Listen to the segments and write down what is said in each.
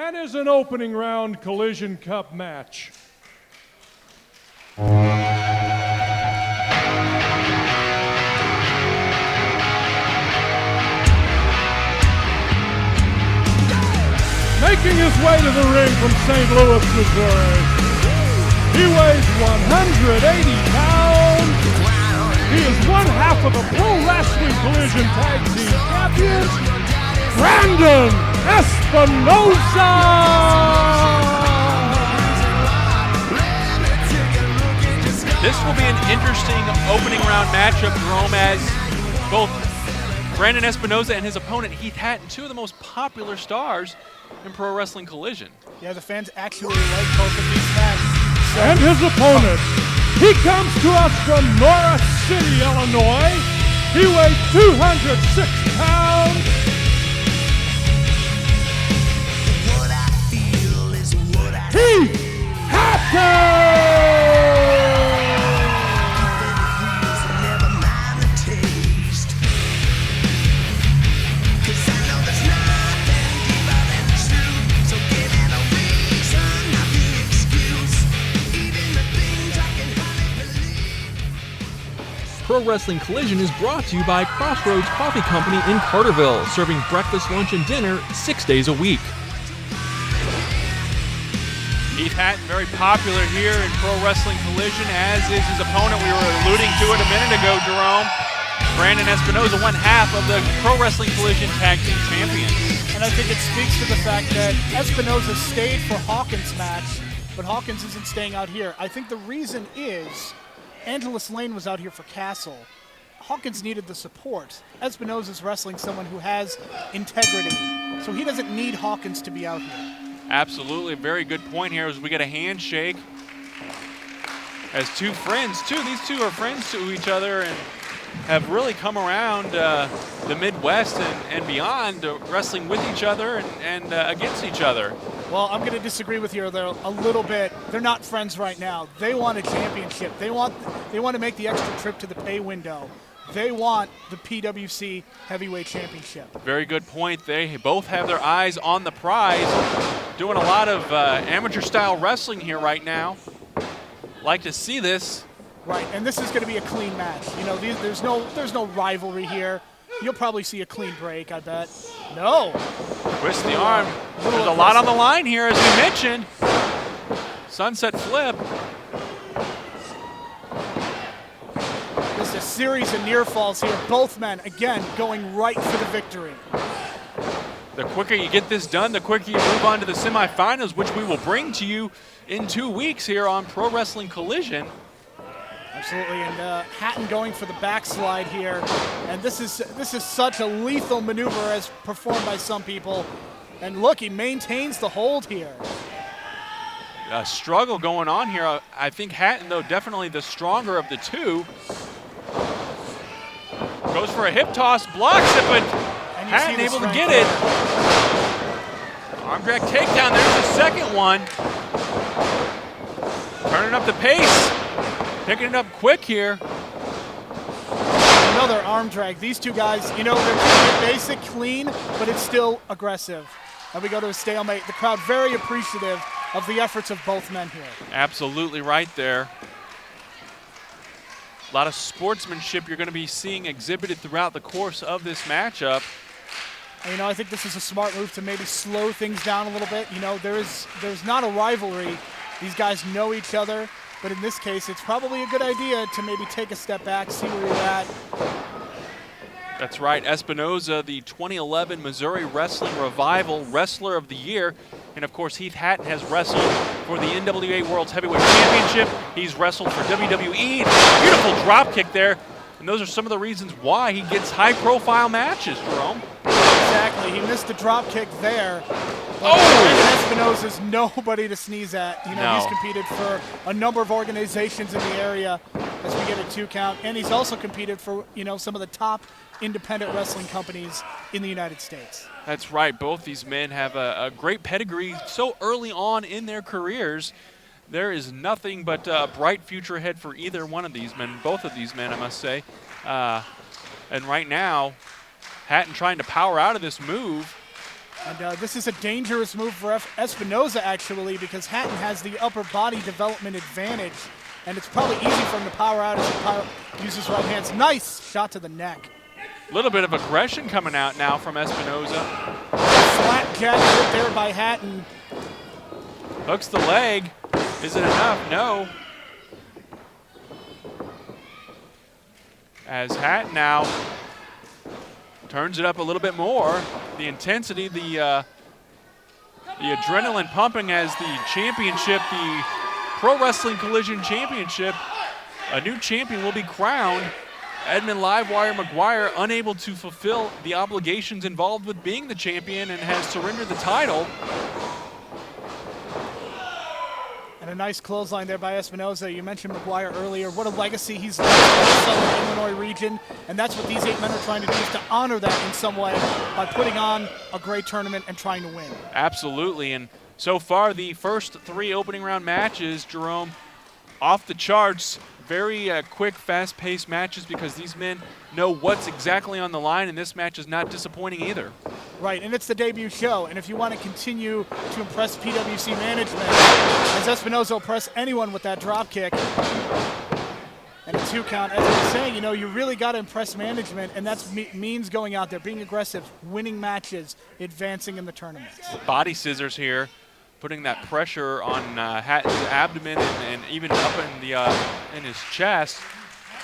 and is an opening round Collision Cup match. Making his way to the ring from St. Louis, Missouri. He weighs 180 pounds. He is one half of the Pro Wrestling Collision Tag Team Champions, Brandon Espinosa! This will be an interesting opening round matchup, Jerome, as both Brandon Espinosa and his opponent Heath Hatton, two of the most popular stars in Pro Wrestling Collision. Yeah, the fans actually like both of these men. And his opponent, he comes to us from Norris City, Illinois. He weighs 206 pounds. Heath Hatton! Pro Wrestling Collision is brought to you by Crossroads Coffee Company in Carterville, serving breakfast, lunch, and dinner 6 days a week. Heath Hatton, very popular here in Pro Wrestling Collision, as is his opponent. We were alluding to it a minute ago, Jerome. Brandon Espinosa, one half of the Pro Wrestling Collision Tag Team Champions. And I think it speaks to the fact that Espinosa stayed for Hawkins' match, but Hawkins isn't staying out here. I think the reason is Angeles Lane was out here for Castle. Hawkins needed the support. Espinosa's wrestling someone who has integrity, so he doesn't need Hawkins to be out here. Absolutely, a very good point here as we get a handshake. As two friends, these two are friends to each other and have really come around the Midwest and beyond, wrestling with each other and against each other. Well, I'm going to disagree with you there a little bit. They're not friends right now. They want a championship. They want to make the extra trip to the pay window. They want the PWC Heavyweight Championship. Very good point. They both have their eyes on the prize. Doing a lot of amateur-style wrestling here right now. Like to see this. Right, and this is going to be a clean match. You know, there's no rivalry here. You'll probably see a clean break, I bet. No. Twist the arm. There's a lot on the line here, as we mentioned. Sunset flip. Just a series of near falls here. Both men, again, going right for the victory. The quicker you get this done, the quicker you move on to the semifinals, which we will bring to you in 2 weeks here on Pro Wrestling Collision. Absolutely, and Hatton going for the backslide here. And this is such a lethal maneuver as performed by some people. And look, he maintains the hold here. A struggle going on here. I think Hatton, though, definitely the stronger of the two. Goes for a hip toss, blocks it, but Hatton able to get it. Arm drag takedown, there's the second one. Turning up the pace. Picking it up quick here. Another arm drag. These two guys, you know, they're keeping it basic, clean, but it's still aggressive. And we go to a stalemate. The crowd very appreciative of the efforts of both men here. Absolutely right there. A lot of sportsmanship you're going to be seeing exhibited throughout the course of this matchup. And, you know, I think this is a smart move to maybe slow things down a little bit. You know, there's not a rivalry. These guys know each other. But in this case, it's probably a good idea to maybe take a step back, see where you're at. That's right. Espinosa, the 2011 Missouri Wrestling Revival Wrestler of the Year. And, of course, Heath Hatton has wrestled for the NWA World's Heavyweight Championship. He's wrestled for WWE. Beautiful drop kick there. And those are some of the reasons why he gets high-profile matches, Jerome. Exactly. He missed the drop kick there. Oh! Espinosa's nobody to sneeze at. You know, He's competed for a number of organizations in the area as we get a 2 count. And he's also competed for, you know, some of the top independent wrestling companies in the United States. That's right. Both these men have a great pedigree so early on in their careers. There is nothing but a bright future ahead for either one of these men, both of these men, I must say. And right now, Hatton trying to power out of this move. And this is a dangerous move for Espinosa, actually, because Hatton has the upper body development advantage, and it's probably easy for him to power out as he uses right hands. Nice shot to the neck. A little bit of aggression coming out now from Espinosa. Slapjack hit there by Hatton. Hooks the leg. Is it enough? No. As Hatton now turns it up a little bit more. The intensity, the adrenaline pumping as the championship, the Pro Wrestling Collision Championship, a new champion will be crowned. Edmund Livewire McGuire unable to fulfill the obligations involved with being the champion and has surrendered the title. And a nice clothesline there by Espinosa. You mentioned McGuire earlier. What a legacy he's left in the Southern Illinois region. And that's what these 8 men are trying to do, is to honor that in some way by putting on a great tournament and trying to win. Absolutely. And so far, the first 3 opening round matches, Jerome, off the charts. Very quick, fast-paced matches because these men know what's exactly on the line, and this match is not disappointing either. Right, and it's the debut show, and if you want to continue to impress PWC management, as Espinosa will press anyone with that drop kick, and a 2 count, as I was saying, you know, you really got to impress management, and that means going out there, being aggressive, winning matches, advancing in the tournament. Body scissors here, putting that pressure on Hatton's abdomen and even up in his chest,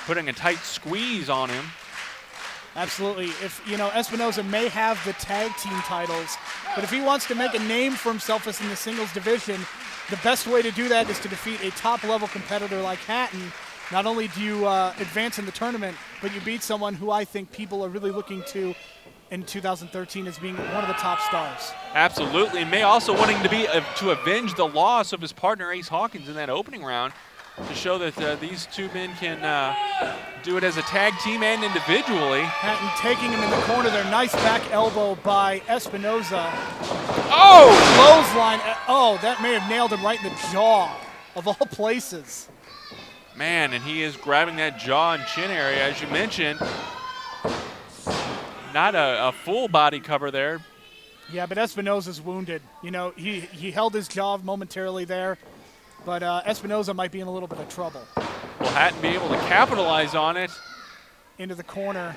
putting a tight squeeze on him. Absolutely. If, you know, Espinosa may have the tag team titles, but if he wants to make a name for himself as in the singles division, the best way to do that is to defeat a top-level competitor like Hatton. Not only do you advance in the tournament, but you beat someone who I think people are really looking to in 2013 as being one of the top stars. Absolutely, and may also wanting to be to avenge the loss of his partner Ace Hawkins in that opening round, to show that these 2 men can do it as a tag team and individually. Hatton taking him in the corner there. Nice back elbow by Espinosa. Oh! Clothesline. Oh, that may have nailed him right in the jaw, of all places. Man, and he is grabbing that jaw and chin area, as you mentioned. Not a full body cover there. Yeah, but Espinosa's wounded. You know, he held his jaw momentarily there, but Espinosa might be in a little bit of trouble. Will Hatton be able to capitalize on it? Into the corner.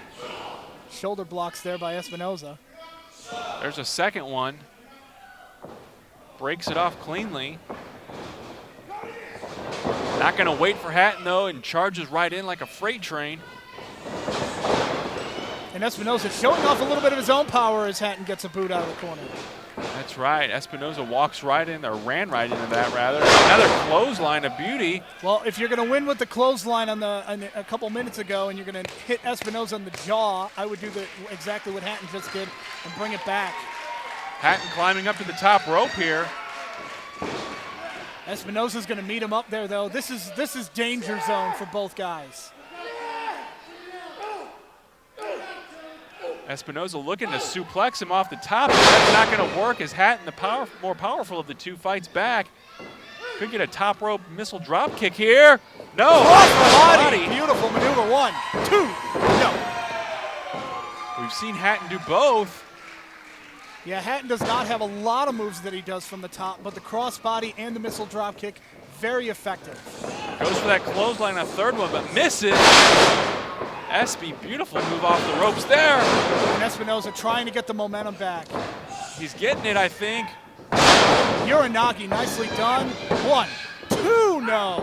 Shoulder blocks there by Espinosa. There's a second one. Breaks it off cleanly. Not going to wait for Hatton, though, and charges right in like a freight train. And Espinosa showing off a little bit of his own power as Hatton gets a boot out of the corner. That's right. Espinosa walks right in, or ran right into that, rather. Another clothesline of beauty. Well, if you're going to win with the clothesline on a couple minutes ago and you're going to hit Espinosa on the jaw, I would do exactly what Hatton just did and bring it back. Hatton climbing up to the top rope here. Espinosa's going to meet him up there, though. This is danger zone for both guys. Espinosa looking to suplex him off the top, but that's not going to work as Hatton, the more powerful of the 2, fights back. Could get a top rope missile drop kick here. No, off the body. Beautiful maneuver. 1, 2, no. We've seen Hatton do both. Yeah, Hatton does not have a lot of moves that he does from the top, but the crossbody and the missile drop kick, very effective. Goes for that clothesline, a third one, but misses. Espy, beautiful move off the ropes there. And Espinosa trying to get the momentum back. He's getting it, I think. Uranagi, nicely done. 1, 2, no.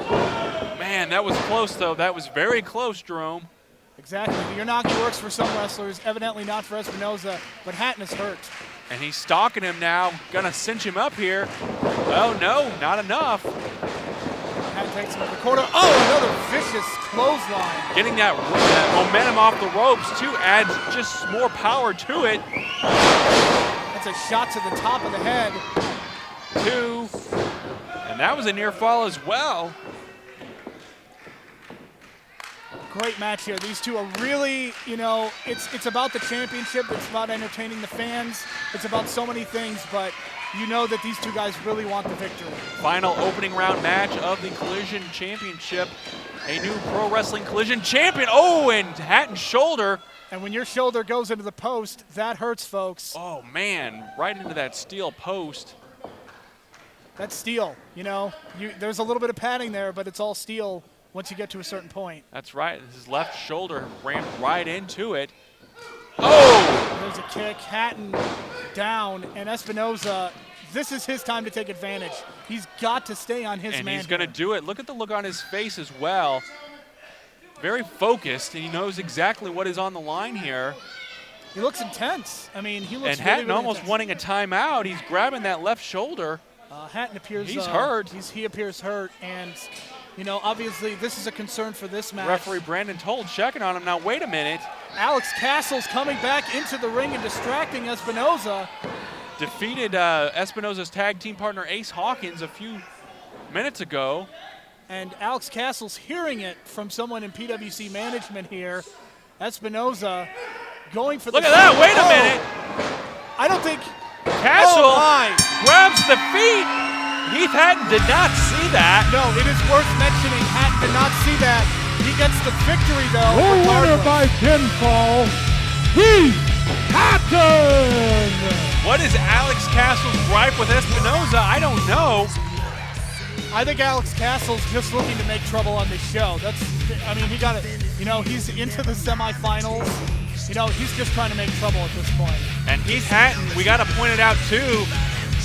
Man, that was close, though. That was very close, Jerome. Exactly. The Uranagi works for some wrestlers, evidently not for Espinosa, but Hatton is hurt. And he's stalking him now, gonna cinch him up here. Oh, no, not enough. Hatton takes him to the corner. Oh, another vicious clothesline. Getting that momentum off the ropes, too, adds just more power to it. That's a shot to the top of the head. 2, and that was a near fall as well. Great match here. These 2 are really, you know, it's about the championship. It's about entertaining the fans. It's about so many things, but you know that these 2 guys really want the victory. Final opening round match of the Collision Championship. a new Pro Wrestling Collision champion. Oh, and Hatton's shoulder. And when your shoulder goes into the post, that hurts, folks. Oh, man, right into that steel post. That's steel. You know, there's a little bit of padding there, but it's all steel once you get to a certain point. That's right. His left shoulder rammed right into it. Oh! There's a kick. Hatton down, and Espinosa, this is his time to take advantage. He's got to stay on his man. And he's going to do it. Look at the look on his face as well. Very focused, and he knows exactly what is on the line here. He looks intense. I mean, he looks and Hatton really almost intense. wanting a timeout. He's grabbing that left shoulder. Hatton appears he's hurt. He appears hurt, and you know, obviously this is a concern for this match. Referee Brandon Toll checking on him. Now wait a minute. Alex Castle's coming back into the ring and distracting Espinosa. Defeated Espinosa's tag team partner Ace Hawkins a few minutes ago. And Alex Castle's hearing it from someone in PWC management here. Espinosa going for the— Look at that, wait a minute. I don't think— Castle grabs the feet. Heath Hatton did not see that. No, it is worth mentioning Hatton did not see that. He gets the victory though. The winner by pinfall, Heath Hatton! What is Alex Castle's gripe with Espinosa? I don't know. I think Alex Castle's just looking to make trouble on this show. I mean, he got it. You know, he's into the semifinals. You know, he's just trying to make trouble at this point. And Heath Hatton, we got to point it out too,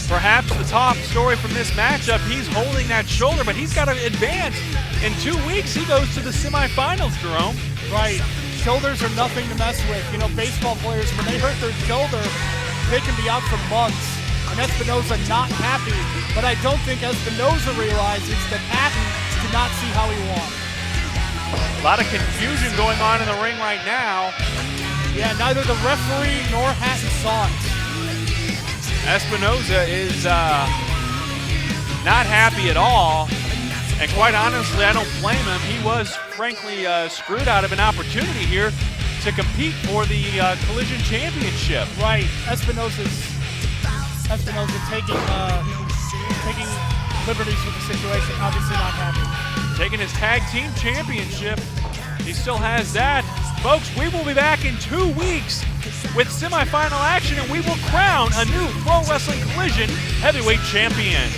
perhaps the top story from this matchup, he's holding that shoulder, but he's got to advance. In 2 weeks, he goes to the semifinals, Jerome. Right. Shoulders are nothing to mess with. You know, baseball players, when they hurt their shoulder, they can be out for months. And Espinosa not happy, but I don't think Espinosa realizes that Hatton did not see how he won. A lot of confusion going on in the ring right now. Yeah, neither the referee nor Hatton saw it. Espinosa is not happy at all, and quite honestly, I don't blame him. He was frankly screwed out of an opportunity here to compete for the Collision Championship. Right, Espinosa taking liberties with the situation, obviously not happy. Taking his tag team championship, he still has that. Folks, we will be back in 2 weeks with semifinal action, and we will crown a new Pro Wrestling Collision heavyweight champion.